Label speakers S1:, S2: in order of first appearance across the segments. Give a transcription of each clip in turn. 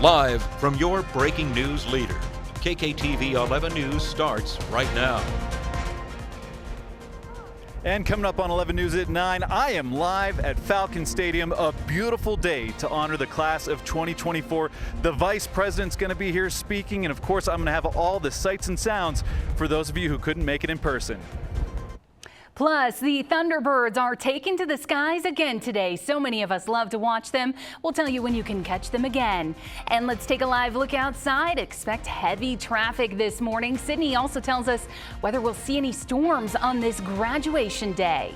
S1: Live from your breaking news leader, KKTV 11 News starts right now.
S2: And coming up on 11 News at 9, I am live at Falcon Stadium. A beautiful day to honor the class of 2024. The Vice President's going to be here speaking, and of course, I'm going to have all the sights and sounds for those of you who couldn't make it in person.
S3: Plus, the Thunderbirds are taken to the skies again today. So many of us love to watch them. We'll tell you when you can catch them again. And let's take a live look outside. Expect heavy traffic this morning. Sydney also tells us whether we'll see any storms on this graduation day.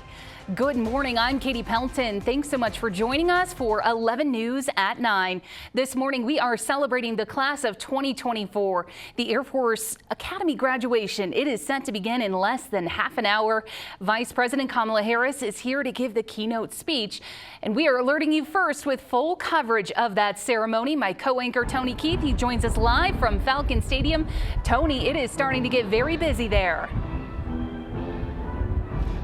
S3: Good morning, I'm Katie Pelton. Thanks so much for joining us for 11 News at 9. This morning we are celebrating the class of 2024, the Air Force Academy graduation. It is set to begin in less than half an hour. Vice President Kamala Harris is here to give the keynote speech, and we are alerting you first with full coverage of that ceremony. My co-anchor Tony Keith, he joins us live from Falcon Stadium. Tony, it is starting to get very busy there.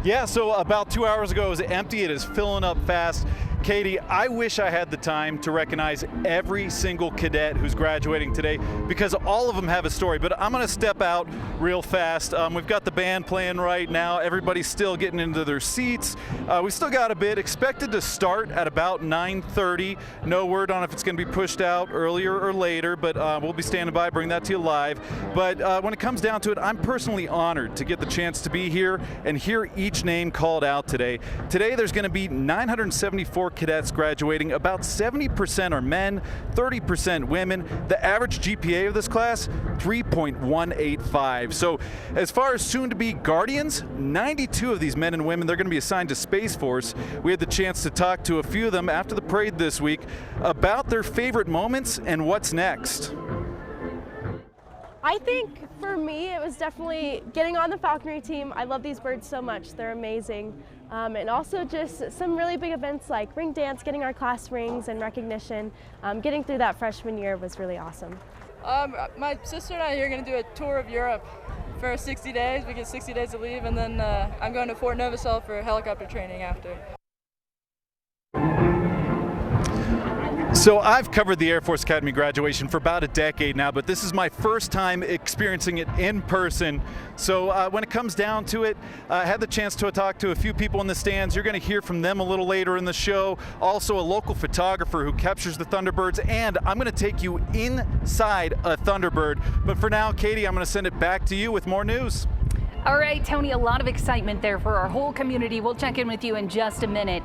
S2: Yeah, so about 2 hours ago it was empty. It is filling up fast. Katie, I wish I had the time to recognize every single cadet who's graduating today because all of them have a story, but I'm going to step out real fast. We've got the band playing right now. Everybody's still getting into their seats. We still got a bit. Expected to start at about 9:30. No word on if it's going to be pushed out earlier or later, but we'll be standing by, bring that to you live. But when it comes down to it, I'm personally honored to get the chance to be here and hear each name called out today. Today there's going to be 974 cadets graduating. About 70% are men, 30% women. The average GPA of this class, 3.185. So as far as soon-to-be guardians, 92 of these men and women, they're going to be assigned to Space Force. We had the chance to talk to a few of them after the parade this week about their favorite moments and what's next.
S4: I think for me, it was definitely getting on the falconry team. I love these birds so much. They're amazing. And also just some really big events like ring dance, getting our class rings and recognition. Getting through that freshman year was really awesome.
S5: My sister and I are going to do a tour of Europe for 60 days. We get 60 days to leave, and then I'm going to Fort Novosel for helicopter training after.
S2: So I've covered the Air Force Academy graduation for about a decade now, but this is my first time experiencing it in person. So when it comes down to it, I had the chance to talk to a few people in the stands. You're going to hear from them a little later in the show. Also a local photographer who captures the Thunderbirds, and I'm going to take you inside a Thunderbird. But for now, Katie, I'm going to send it back to you with more news.
S3: All right, Tony, a lot of excitement there for our whole community. We'll check in with you in just a minute.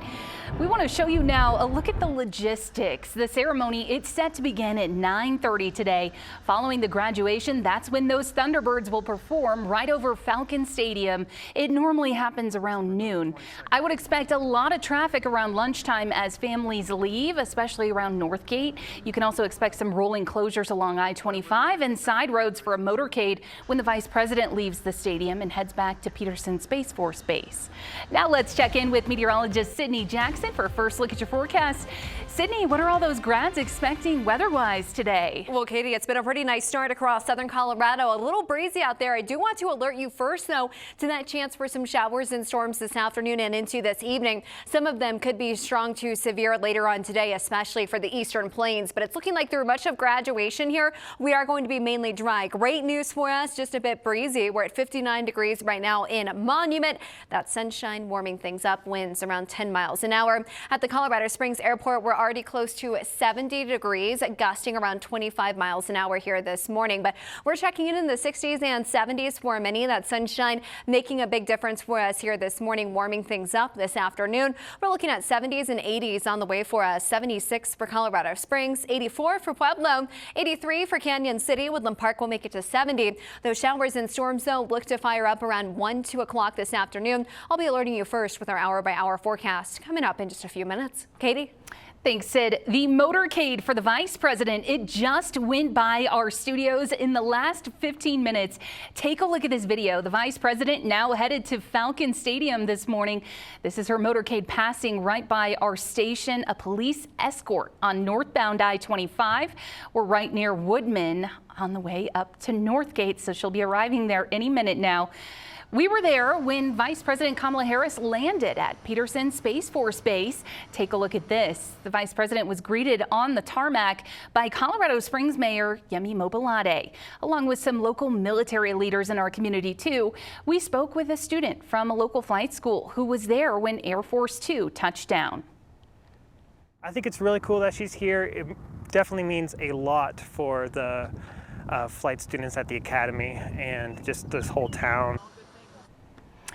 S3: We want to show you now a look at the logistics. The ceremony, it's set to begin at 9:30 today. Following the graduation, that's when those Thunderbirds will perform right over Falcon Stadium. It normally happens around noon. I would expect a lot of traffic around lunchtime as families leave, especially around Northgate. You can also expect some rolling closures along I-25 and side roads for a motorcade when the Vice President leaves the stadium and heads back to Peterson Space Force Base. Now let's check in with meteorologist Sydney Jackson for a first look at your forecast. Sydney, what are all those grads expecting weather-wise today?
S6: Well, Katie, it's been a pretty nice start across southern Colorado. A little breezy out there. I do want to alert you first, though, to that chance for some showers and storms this afternoon and into this evening. Some of them could be strong to severe later on today, especially for the eastern plains. But it's looking like through much of graduation here, we are going to be mainly dry. Great news for us, just a bit breezy. We're at 59 degrees right now in Monument. That sunshine warming things up, winds around 10 miles an hour. At the Colorado Springs Airport, we're already close to 70 degrees, gusting around 25 miles an hour here this morning. But we're checking in the 60s and 70s for many. That sunshine making a big difference for us here this morning, warming things up this afternoon. We're looking at 70s and 80s on the way for us. 76 for Colorado Springs, 84 for Pueblo, 83 for Canyon City. Woodland Park will make it to 70. Those showers and storms, though, look to fire up around 1-2 o'clock this afternoon. I'll be alerting you first with our hour-by-hour forecast coming up in just a few minutes. Katie?
S3: Thanks, Sid. The motorcade for the Vice President, it just went by our studios in the last 15 minutes. Take a look at this video. The Vice President now headed to Falcon Stadium this morning. This is her motorcade passing right by our station, a police escort on northbound I-25. We're right near Woodman on the way up to Northgate, so she'll be arriving there any minute now. We were there when Vice President Kamala Harris landed at Peterson Space Force Base. Take a look at this. The Vice President was greeted on the tarmac by Colorado Springs Mayor Yemi Mobolade, along with some local military leaders in our community too. We spoke with a student from a local flight school who was there when Air Force Two touched down.
S7: I think it's really cool that she's here. It definitely means a lot for the flight students at the academy and just this whole town.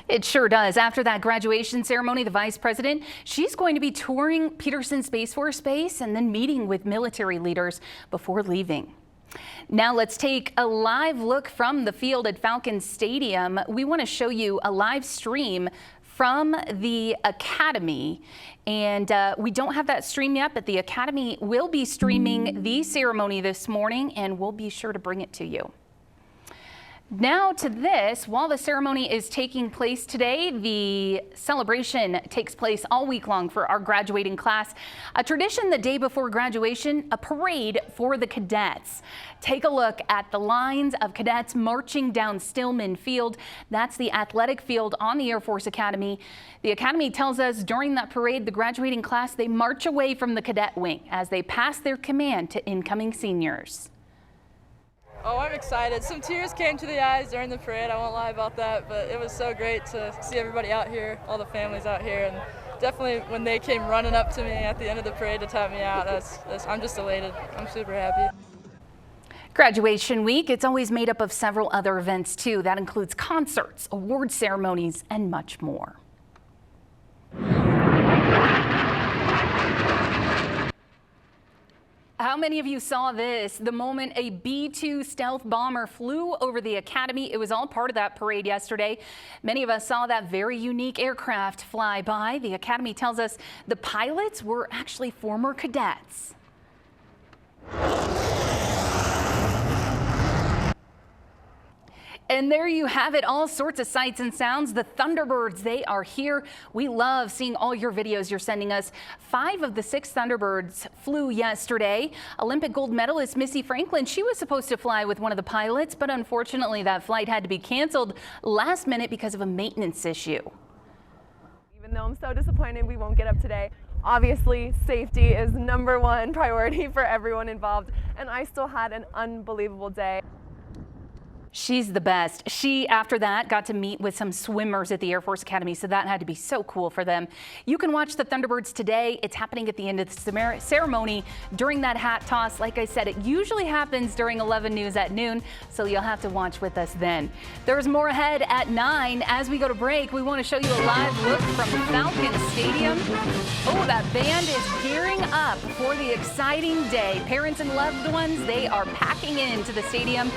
S3: It sure does. After that graduation ceremony, the Vice President, she's going to be touring Peterson Space Force Base and then meeting with military leaders before leaving. Now let's take a live look from the field at Falcon Stadium. We want to show you a live stream from the Academy, and we don't have that stream yet, but the Academy will be streaming the ceremony this morning, and we'll be sure to bring it to you. Now to this, while the ceremony is taking place today, the celebration takes place all week long for our graduating class. A tradition the day before graduation, a parade for the cadets. Take a look at the lines of cadets marching down Stillman Field. That's the athletic field on the Air Force Academy. The Academy tells us during that parade, the graduating class, they march away from the cadet wing as they pass their command to incoming seniors.
S5: Oh, I'm excited. Some tears came to the eyes during the parade, I won't lie about that, but it was so great to see everybody out here, all the families out here, and definitely when they came running up to me at the end of the parade to tap me out, I'm just elated. I'm super happy.
S3: Graduation week, it's always made up of several other events too. That includes concerts, award ceremonies, and much more. How many of you saw this? The moment a B-2 stealth bomber flew over the Academy. It was all part of that parade yesterday. Many of us saw that very unique aircraft fly by. The Academy tells us the pilots were actually former cadets. And there you have it, all sorts of sights and sounds. The Thunderbirds, they are here. We love seeing all your videos you're sending us. 5 of the 6 Thunderbirds flew yesterday. Olympic gold medalist Missy Franklin, she was supposed to fly with one of the pilots, but unfortunately that flight had to be canceled last minute because of a maintenance issue.
S8: Even though I'm so disappointed we won't get up today, obviously safety is #1 priority for everyone involved, and I still had an unbelievable day.
S3: She's the best. She, after that, got to meet with some swimmers at the Air Force Academy, so that had to be so cool for them. You can watch the Thunderbirds today. It's happening at the end of the ceremony during that hat toss. Like I said, it usually happens during 11 News at noon, so you'll have to watch with us then. There's more ahead at 9. As we go to break, we want to show you a live look from Falcon Stadium. Oh, that band is gearing up for the exciting day. Parents and loved ones, they are packing into the stadium.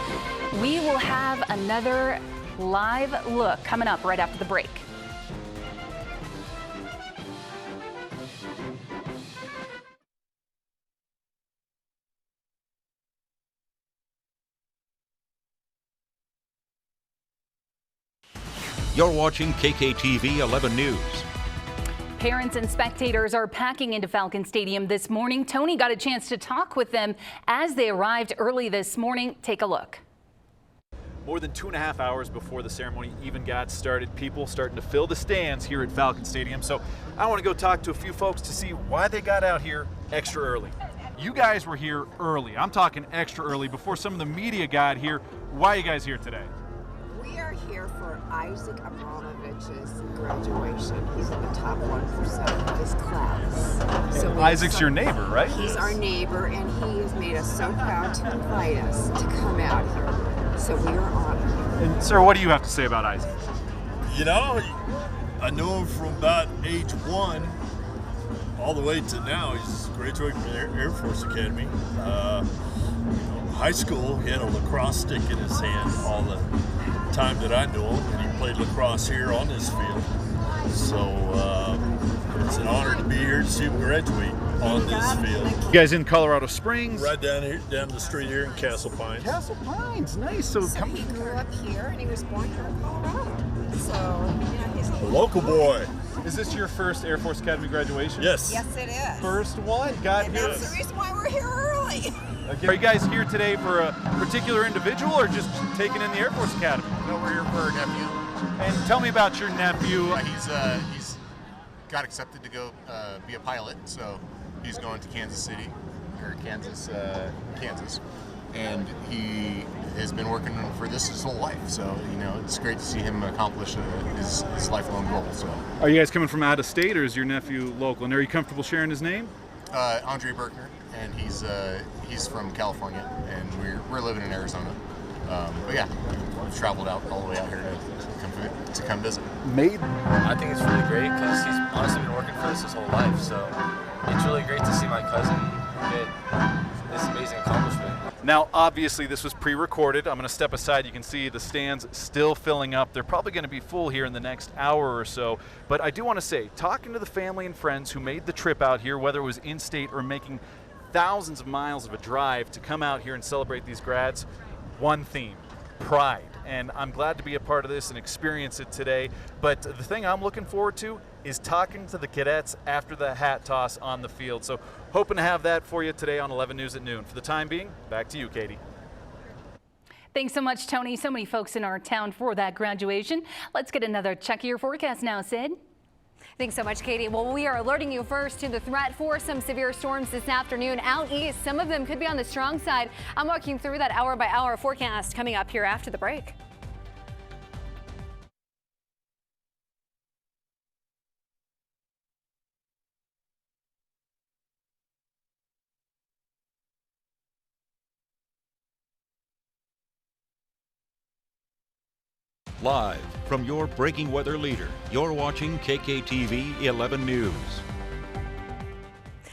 S3: We will have another live look coming up right after the break.
S1: You're watching KKTV 11 News.
S3: Parents and spectators are packing into Falcon Stadium this morning. Tony got a chance to talk with them as they arrived early this morning. Take a look.
S2: More than 2.5 hours before the ceremony even got started, people starting to fill the stands here at Falcon Stadium. So I want to go talk to a few folks to see why they got out here extra early. You guys were here early. I'm talking extra early before some of the media got here. Why are you guys here today?
S9: We are here for Isaac Abramovich's graduation. He's in the top 1% of his class. So
S2: Isaac's your neighbor, right?
S9: He's our neighbor, and he has made us so proud to invite us to come out here. So we are honored.
S2: And sir, what do you have to say about Isaac?
S10: You know, I know him from about age 1 all the way to now. He's graduating from the Air Force Academy. High school, he had a lacrosse stick in his hand all the time that I knew him, and he played lacrosse here on this field. So it's an honor to be here to see him graduate on this field.
S2: You guys in Colorado Springs?
S10: Right down here, down the street here in Castle Pines.
S2: Castle Pines, nice. So
S9: he grew up here, and he was born here in Colorado. So, yeah, he's
S10: a local boy.
S2: Is this your first Air Force Academy graduation?
S10: Yes.
S9: Yes, it is.
S2: First one? God,
S9: and that's the reason why we're here early.
S2: Are you guys here today for a particular individual or just taking in the Air Force Academy?
S11: No, we're here for our nephew.
S2: And tell me about your nephew.
S11: He's got accepted to go be a pilot, so he's going to Kansas, and he has been working for this his whole life. So it's great to see him accomplish his lifelong goal. So,
S2: are you guys coming from out of state, or is your nephew local? And are you comfortable sharing his name?
S11: Andre Berkner, and he's from California, and we're living in Arizona. But yeah, we've traveled out all the way out here to come visit.
S12: I think it's really great because he's honestly been working for this his whole life. So it's really great to see my cousin get this amazing accomplishment.
S2: Now, obviously, this was pre-recorded. I'm going to step aside. You can see the stands still filling up. They're probably going to be full here in the next hour or so. But I do want to say, talking to the family and friends who made the trip out here, whether it was in-state or making thousands of miles of a drive to come out here and celebrate these grads, one theme: pride. And I'm glad to be a part of this and experience it today. But the thing I'm looking forward to is talking to the cadets after the hat toss on the field. So hoping to have that for you today on 11 News at noon. For the time being, back to you, Katie.
S3: Thanks so much, Tony. So many folks in our town for that graduation. Let's get another check of your forecast now, Sid.
S6: Thanks so much, Katie. Well, we are alerting you first to the threat for some severe storms this afternoon out east. Some of them could be on the strong side. I'm walking through that hour-by-hour forecast coming up here after the break.
S1: Live from your breaking weather leader, you're watching KKTV 11 News.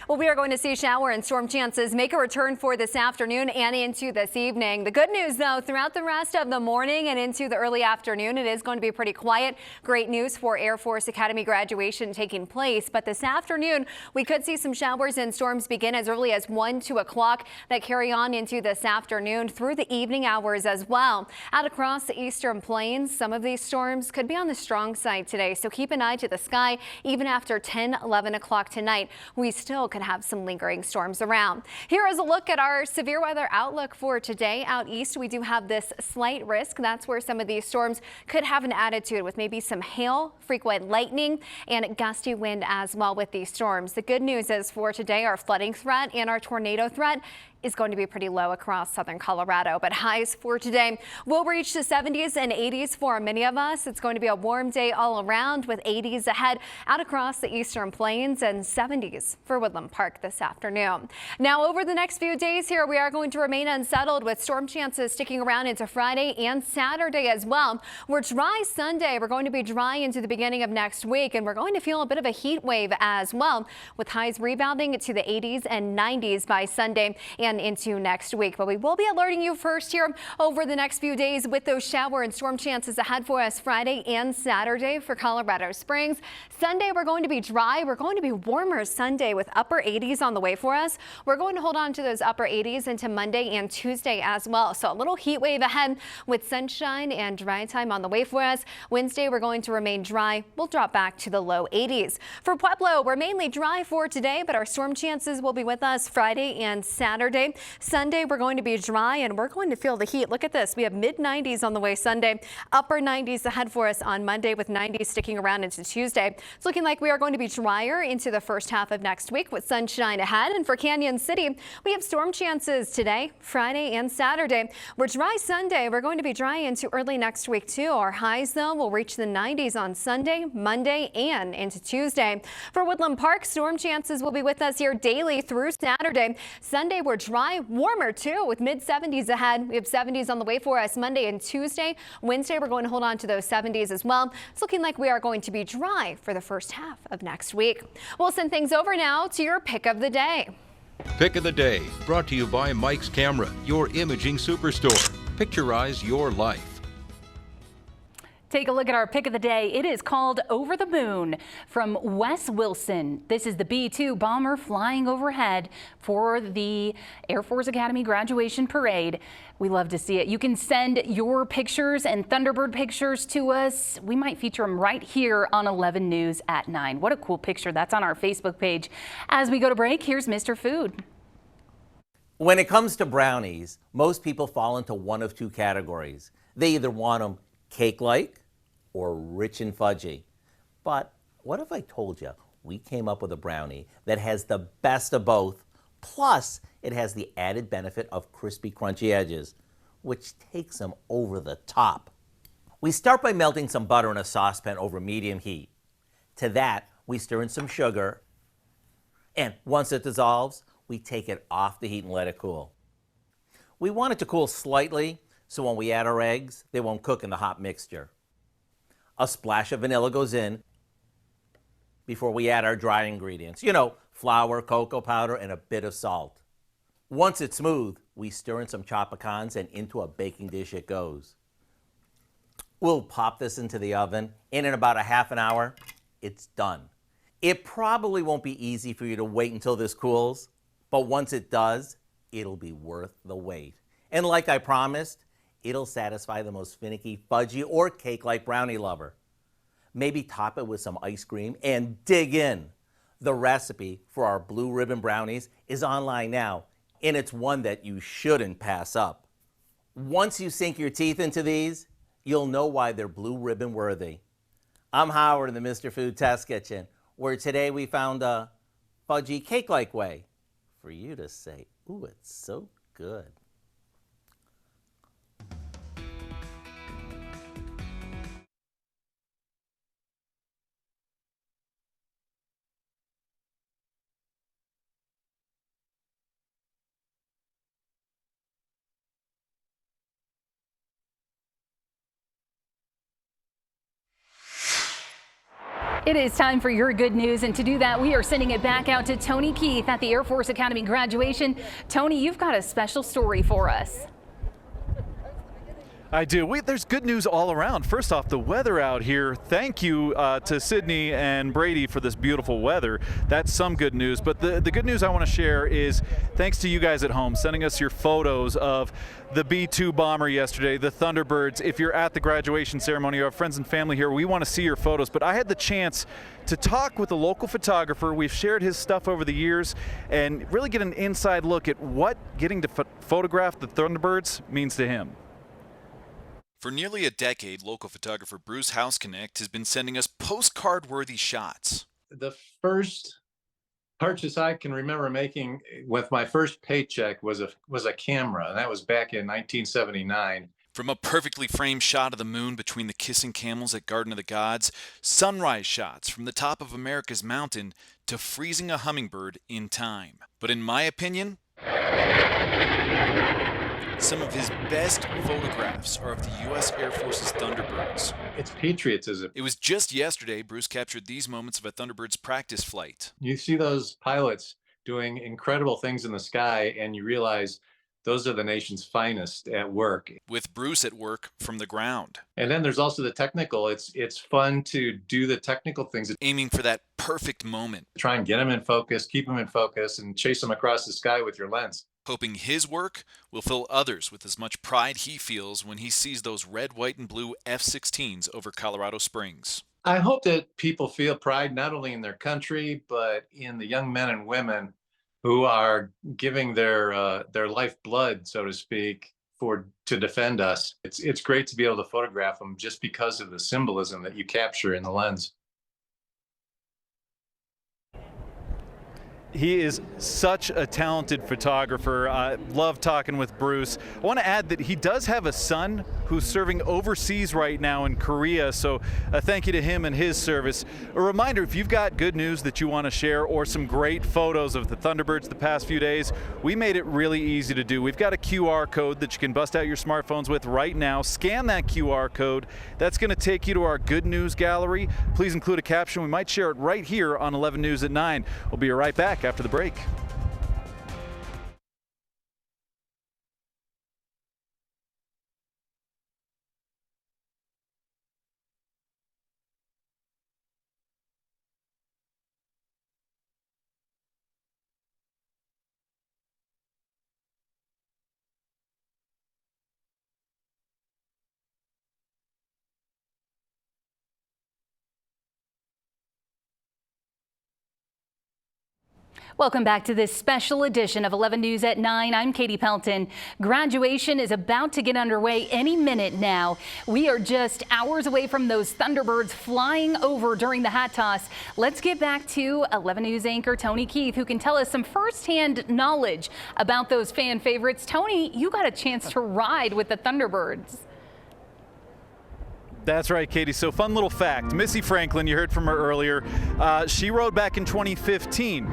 S6: Well, we are going to see shower and storm chances make a return for this afternoon and into this evening. The good news, though, throughout the rest of the morning and into the early afternoon, it is going to be pretty quiet. Great news for Air Force Academy graduation taking place. But this afternoon, we could see some showers and storms begin as early as 1, 2 o'clock that carry on into this afternoon through the evening hours as well. Out across the eastern plains, some of these storms could be on the strong side today. So keep an eye to the sky even after 10, 11 o'clock tonight. We still could have some lingering storms around. Here is a look at our severe weather outlook for today. Out east, we do have this slight risk. That's where some of these storms could have an attitude with maybe some hail, frequent lightning, and gusty wind as well with these storms. The good news is for today, our flooding threat and our tornado threat is going to be pretty low across southern Colorado, but highs for today will reach the 70s and 80s for many of us. It's going to be a warm day all around with 80s ahead out across the eastern plains and 70s for Woodland Park this afternoon. Now, over the next few days here, we are going to remain unsettled with storm chances sticking around into Friday and Saturday as well. We're dry Sunday. We're going to be dry into the beginning of next week, and we're going to feel a bit of a heat wave as well, with highs rebounding to the 80s and 90s by Sunday and into next week. But we will be alerting you first here over the next few days with those shower and storm chances ahead for us Friday and Saturday for Colorado Springs. Sunday, we're going to be dry. We're going to be warmer Sunday with upper 80s on the way for us. We're going to hold on to those upper 80s into Monday and Tuesday as well. So a little heat wave ahead with sunshine and dry time on the way for us. Wednesday, we're going to remain dry. We'll drop back to the low 80s. For Pueblo, we're mainly dry for today, but our storm chances will be with us Friday and Saturday. Sunday, we're going to be dry and we're going to feel the heat. Look at this. We have mid 90s on the way Sunday, upper 90s ahead for us on Monday with 90s sticking around into Tuesday. It's looking like we are going to be drier into the first half of next week with sunshine ahead. And for Canyon City, we have storm chances today, Friday and Saturday. We're dry Sunday. We're going to be dry into early next week too. Our highs, though, will reach the 90s on Sunday, Monday, and into Tuesday. For Woodland Park, storm chances will be with us here daily through Saturday. Sunday, we're dry, warmer too with mid 70s ahead. We have 70s on the way for us Monday and Tuesday. Wednesday, we're going to hold on to those 70s as well. It's looking like we are going to be dry for the first half of next week. We'll send things over now to your pick of the day.
S1: Pick of the day, brought to you by Mike's Camera, your imaging superstore. Picturize your life.
S3: Take a look at our pick of the day. It is called Over the Moon from Wes Wilson. This is the B-2 bomber flying overhead for the Air Force Academy graduation parade. We love to see it. You can send your pictures and Thunderbird pictures to us. We might feature them right here on 11 News at 9. What a cool picture. That's on our Facebook page. As we go to break, here's Mr. Food.
S13: When it comes to brownies, most people fall into one of two categories. They either want them cake-like or rich and fudgy. But what if I told you we came up with a brownie that has the best of both, plus it has the added benefit of crispy, crunchy edges, which takes them over the top. We start by melting some butter in a saucepan over medium heat. To that, we stir in some sugar, and once it dissolves, we take it off the heat and let it cool. We want it to cool slightly, so when we add our eggs, they won't cook in the hot mixture. A splash of vanilla goes in before we add our dry ingredients. You know, flour, cocoa powder, and a bit of salt. Once it's smooth, we stir in some chopped pecans, and into a baking dish it goes. We'll pop this into the oven, and in about a half an hour, it's done. It probably won't be easy for you to wait until this cools, but once it does, it'll be worth the wait. And like I promised, it'll satisfy the most finicky, fudgy, or cake-like brownie lover. Maybe top it with some ice cream and dig in. The recipe for our blue ribbon brownies is online now, and it's one that you shouldn't pass up. Once you sink your teeth into these, you'll know why they're blue ribbon worthy. I'm Howard in the Mr. Food Test Kitchen, where today we found a fudgy cake-like way for you to say, ooh, it's so good.
S3: It is time for your good news, and to do that, we are sending it back out to Tony Keith at the Air Force Academy graduation. Tony, you've got a special story for us.
S2: I do. There's good news all around. First off, the weather out here. Thank you to Sydney and Brady for this beautiful weather. That's some good news. But the good news I want to share is thanks to you guys at home sending us your photos of the B-2 bomber yesterday, the Thunderbirds. If you're at the graduation ceremony, you have friends and family here, we want to see your photos. But I had the chance to talk with a local photographer. We've shared his stuff over the years and really get an inside look at what getting to photograph the Thunderbirds means to him.
S14: For nearly a decade, local photographer Bruce Houseknecht has been sending us postcard-worthy shots.
S15: The first purchase I can remember making with my first paycheck was a camera, and that was back in 1979.
S14: From a perfectly framed shot of the moon between the kissing camels at Garden of the Gods, sunrise shots from the top of America's mountain, to freezing a hummingbird in time. But in my opinion, some of his best photographs are of the U.S. Air Force's Thunderbirds.
S15: It's patriotism.
S14: It was just yesterday Bruce captured these moments of a Thunderbird's practice flight.
S15: You see those pilots doing incredible things in the sky, and you realize those are the nation's finest at work.
S14: With Bruce at work from the ground.
S15: And then there's also the technical. It's fun to do the technical things.
S14: Aiming for that perfect moment.
S15: Try and get them in focus, keep them in focus, and chase them across the sky with your lens.
S14: Hoping his work will fill others with as much pride he feels when he sees those red, white, and blue F-16s over Colorado Springs.
S15: I hope that people feel pride not only in their country, but in the young men and women who are giving their lifeblood, so to speak, to defend us. It's great to be able to photograph them just because of the symbolism that you capture in the lens.
S2: He is such a talented photographer. I love talking with Bruce. I want to add that he does have a son who's serving overseas right now in Korea, so thank you to him and his service. A reminder, if you've got good news that you want to share or some great photos of the Thunderbirds the past few days, we made it really easy to do. We've got a QR code that you can bust out your smartphones with right now. Scan that QR code. That's going to take you to our good news gallery. Please include a caption. We might share it right here on 11 News at 9. We'll be right back after the break.
S3: Welcome back to this special edition of 11 News at 9. I'm Katie Pelton. Graduation is about to get underway any minute now. We are just hours away from those Thunderbirds flying over during the hat toss. Let's get back to 11 News anchor Tony Keith, who can tell us some firsthand knowledge about those fan favorites. Tony, you got a chance to ride with the Thunderbirds.
S2: That's right, Katie. So fun little fact. Missy Franklin, you heard from her earlier, she rode back in 2015.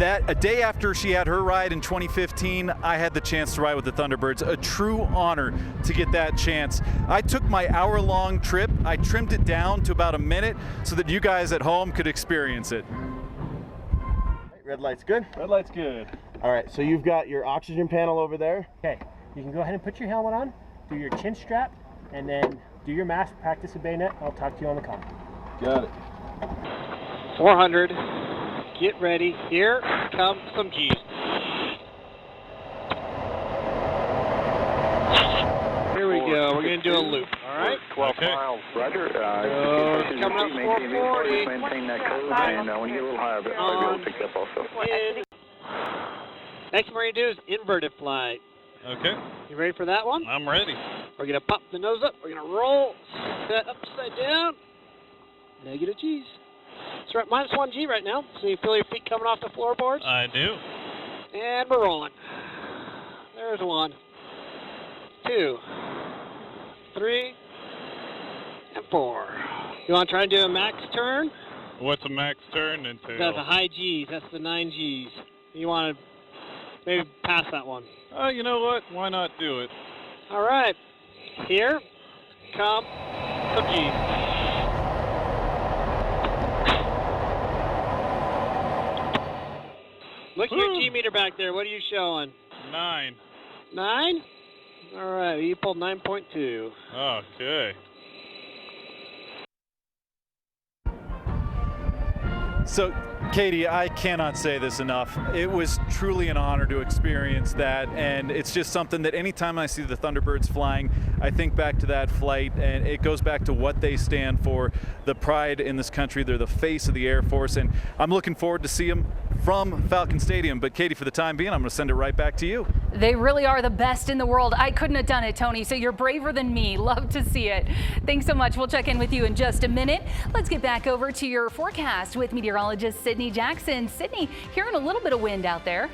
S2: A day after she had her ride in 2015, I had the chance to ride with the Thunderbirds. A true honor to get that chance. I took my hour-long trip. I trimmed it down to about a minute so that you guys at home could experience it.
S16: Red light's good?
S2: Red light's good.
S16: All right, so you've got your oxygen panel over there.
S17: Okay, you can go ahead and put your helmet on, do your chin strap, and then do your mask, practice a bayonet. I'll talk to you on the comm.
S16: Got it.
S18: 400. Get ready. Here come some G's. Here we go. We're going to do a loop. All right?
S19: 12 miles. Roger.
S18: Coming up 440.
S19: Maintain that code, and when you get a little higher, I'll be able to pick it up also.
S18: Next one we're going to do is inverted flight.
S20: Okay.
S18: You ready for that one?
S20: I'm ready.
S18: We're going to pop the nose up. We're going to roll. Set upside down. Negative G's. So we're at -1 G right now. So you feel your feet coming off the floorboards?
S20: I do.
S18: And we're rolling. There's 1, 2, 3, and 4. You want to try and do a max turn?
S20: What's a max turn entail?
S18: That's a high G's. That's the 9 G's. You want to maybe pass that one.
S20: You know what? Why not do it?
S18: All right. Here come some G's. Look at your G meter back there. What are you showing?
S20: 9.
S18: 9? All right. You pulled 9.2.
S20: Okay.
S2: So, Katie, I cannot say this enough. It was truly an honor to experience that, and it's just something that anytime I see the Thunderbirds flying, I think back to that flight, and it goes back to what they stand for, the pride in this country. They're the face of the Air Force, and I'm looking forward to see them from Falcon Stadium. But Katie, for the time being, I'm going to send it right back to you.
S3: They really are the best in the world. I couldn't have done it, Tony, so you're braver than me. Love to see it. Thanks so much. We'll check in with you in just a minute. Let's get back over to your forecast with meteorologist Sydney Jackson. Sydney, hearing a little bit of wind out there.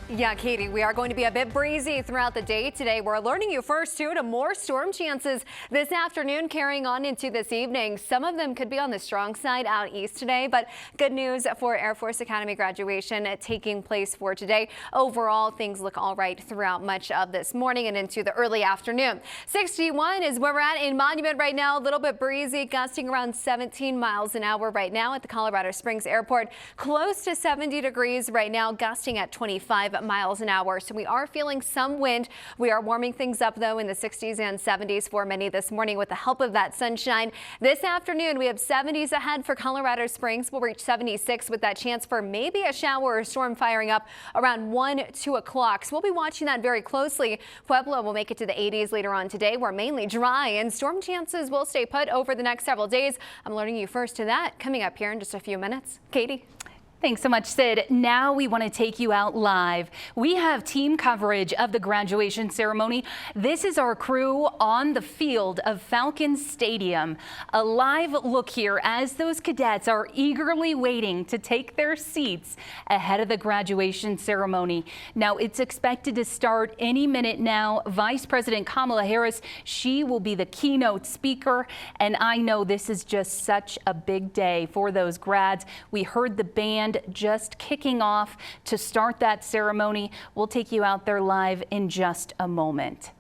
S6: Yeah, Katie, we are going to be a bit breezy throughout the day today. We're alerting you first, too, to more storm chances this afternoon carrying on into this evening. Some of them could be on the strong side out east today, but good news for Air Force Academy graduation taking place for today. Overall, things look all right throughout much of this morning and into the early afternoon. 61 is where we're at in Monument right now. A little bit breezy, gusting around 17 miles an hour right now at the Colorado Springs Airport. Close to 70 degrees right now, gusting at 25 miles an hour. So we are feeling some wind. We are warming things up, though, in the 60s and 70s for many this morning with the help of that sunshine. This afternoon, we have 70s ahead for Colorado Springs. We'll reach 76 with that chance for maybe a shower or storm firing up around 1, 2 o'clock. So we'll be watching that very closely. Pueblo will make it to the 80s later on today. We're mainly dry, and storm chances will stay put over the next several days. I'm alerting you first to that coming up here in just a few minutes. Katie.
S3: Thanks so much, Sid. Now we want to take you out live. We have team coverage of the graduation ceremony. This is our crew on the field of Falcon Stadium. A live look here as those cadets are eagerly waiting to take their seats ahead of the graduation ceremony. Now, it's expected to start any minute now. Vice President Kamala Harris, she will be the keynote speaker. And I know this is just such a big day for those grads. We heard the band just kicking off to start that ceremony. We'll take you out there live in just a moment.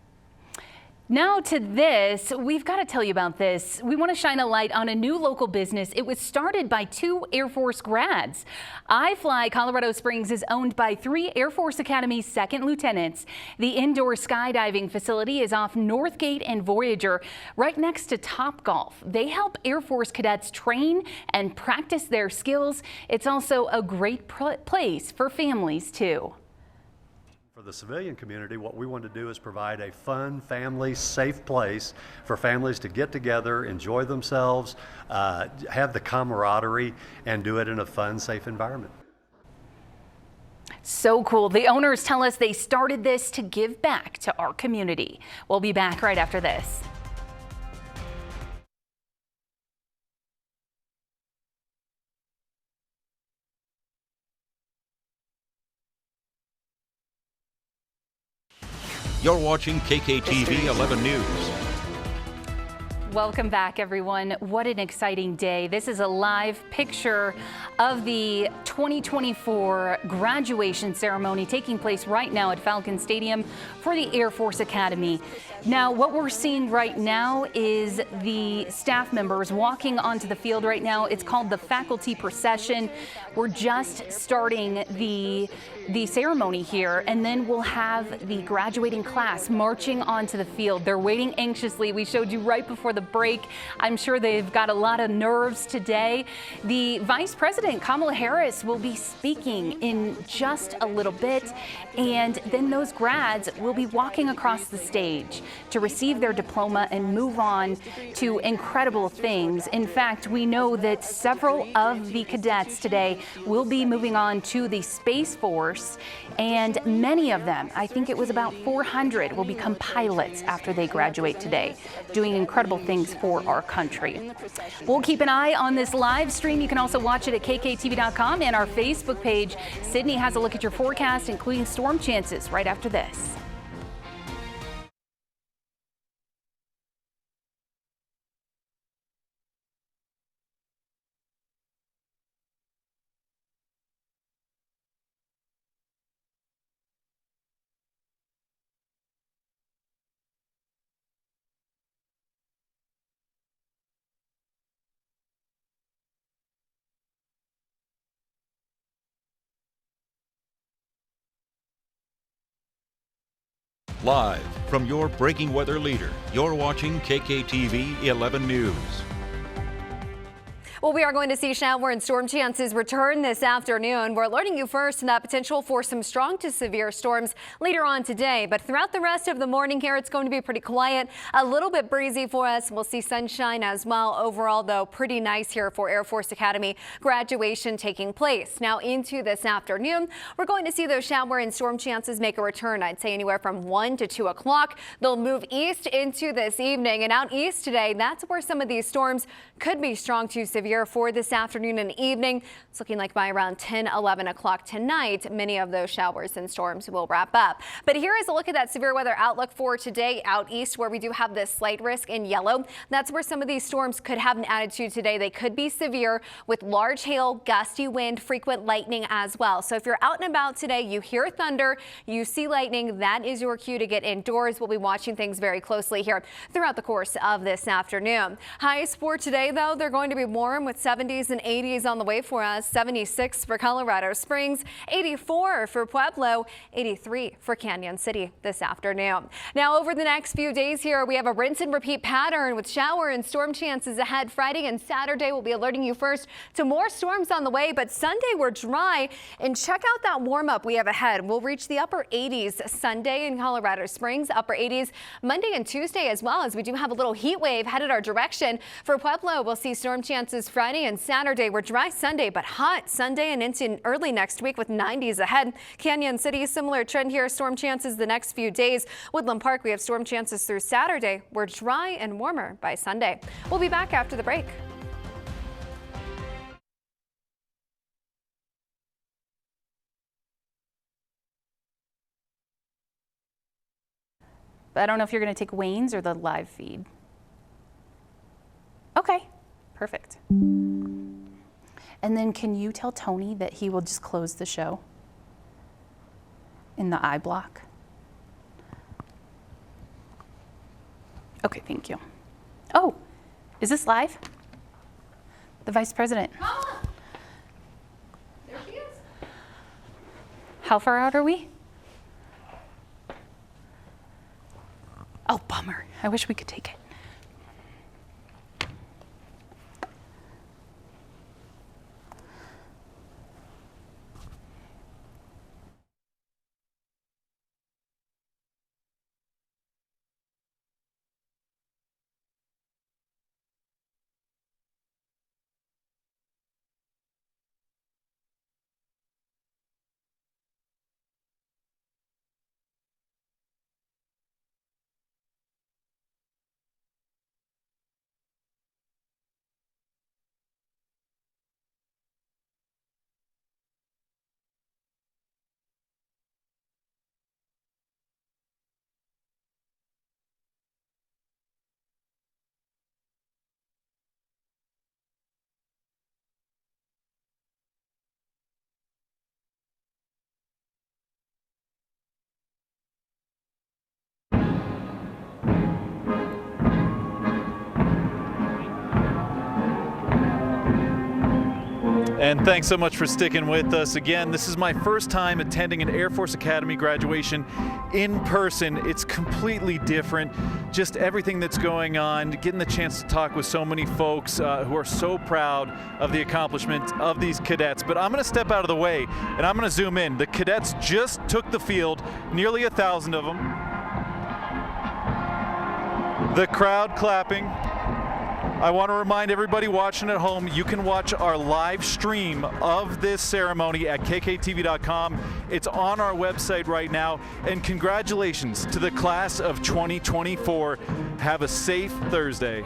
S3: Now to this, we've got to tell you about this. We want to shine a light on a new local business. It was started by 2 Air Force grads. iFly Colorado Springs is owned by 3 Air Force Academy second lieutenants. The indoor skydiving facility is off Northgate and Voyager, right next to Topgolf. They help Air Force cadets train and practice their skills. It's also a great place for families, too.
S21: For the civilian community, what we want to do is provide a fun, family, safe place for families to get together, enjoy themselves, have the camaraderie, and do it in a fun, safe environment.
S3: So cool. The owners tell us they started this to give back to our community. We'll be back right after this.
S1: You're watching KKTV 11 News.
S3: Welcome back, everyone. What an exciting day. This is a live picture of the 2024 graduation ceremony taking place right now at Falcon Stadium for the Air Force Academy. Now, what we're seeing right now is the staff members walking onto the field right now. It's called the faculty procession. We're just starting the ceremony here, and then we'll have the graduating class marching onto the field. They're waiting anxiously. We showed you right before the break. I'm sure they've got a lot of nerves today. The Vice President, Kamala Harris, will be speaking in just a little bit, and then those grads will be walking across the stage to receive their diploma and move on to incredible things. In fact, we know that several of the cadets today will be moving on to the Space Force, and many of them, I think it was about 400, will become pilots after they graduate today, doing incredible things for our country. We'll keep an eye on this live stream. You can also watch it at kktv.com and our Facebook page. Sydney has a look at your forecast, including storm chances, right after this.
S1: Live from your breaking weather leader, you're watching KKTV 11 News.
S6: Well, we are going to see shower and storm chances return this afternoon. We're alerting you first to that potential for some strong to severe storms later on today. But throughout the rest of the morning here, it's going to be pretty quiet, a little bit breezy for us. We'll see sunshine as well. Overall, though, pretty nice here for Air Force Academy graduation taking place. Now into this afternoon, we're going to see those shower and storm chances make a return. I'd say anywhere from 1 to 2 o'clock. They'll move east into this evening, and out east today, that's where some of these storms could be strong to severe for this afternoon and evening. It's looking like by around 10, 11 o'clock tonight, many of those showers and storms will wrap up. But here is a look at that severe weather outlook for today out east, where we do have this slight risk in yellow. That's where some of these storms could have an attitude today. They could be severe with large hail, gusty wind, frequent lightning as well. So if you're out and about today, you hear thunder, you see lightning, that is your cue to get indoors. We'll be watching things very closely here throughout the course of this afternoon. Highs for today, though, they're going to be warm with 70s and 80s on the way for us. 76 for Colorado Springs, 84 for Pueblo, 83 for Canyon City this afternoon. Now over the next few days here, we have a rinse and repeat pattern with shower and storm chances ahead. Friday and Saturday, we'll be alerting you first to more storms on the way, but Sunday we're dry. And check out that warm up we have ahead. We'll reach the upper 80s Sunday in Colorado Springs, upper 80s Monday and Tuesday as well, as we do have a little heat wave headed our direction. For Pueblo, we'll see storm chances Friday and Saturday. We're dry Sunday, but hot Sunday and into early next week with 90s ahead. Canyon City, similar trend here. Storm chances the next few days. Woodland Park, we have storm chances through Saturday. We're dry and warmer by Sunday. We'll be back after the break.
S3: But I don't know if you're going to take Wayne's or the live feed. Okay, perfect. And then can you tell Tony that he will just close the show in the I block? Okay, thank you. Oh, is this live? The Vice President.
S6: Kamala. There she is.
S3: How far out are we? Oh, bummer. I wish we could take it.
S2: And thanks so much for sticking with us. Again, this is my first time attending an Air Force Academy graduation in person. It's completely different. Just everything that's going on, getting the chance to talk with so many folks who are so proud of the accomplishment of these cadets. But I'm going to step out of the way and I'm going to zoom in. The cadets just took the field, nearly 1,000 of them. The crowd clapping. I want to remind everybody watching at home, you can watch our live stream of this ceremony at kktv.com. It's on our website right now. And congratulations to the class of 2024. Have a safe Thursday.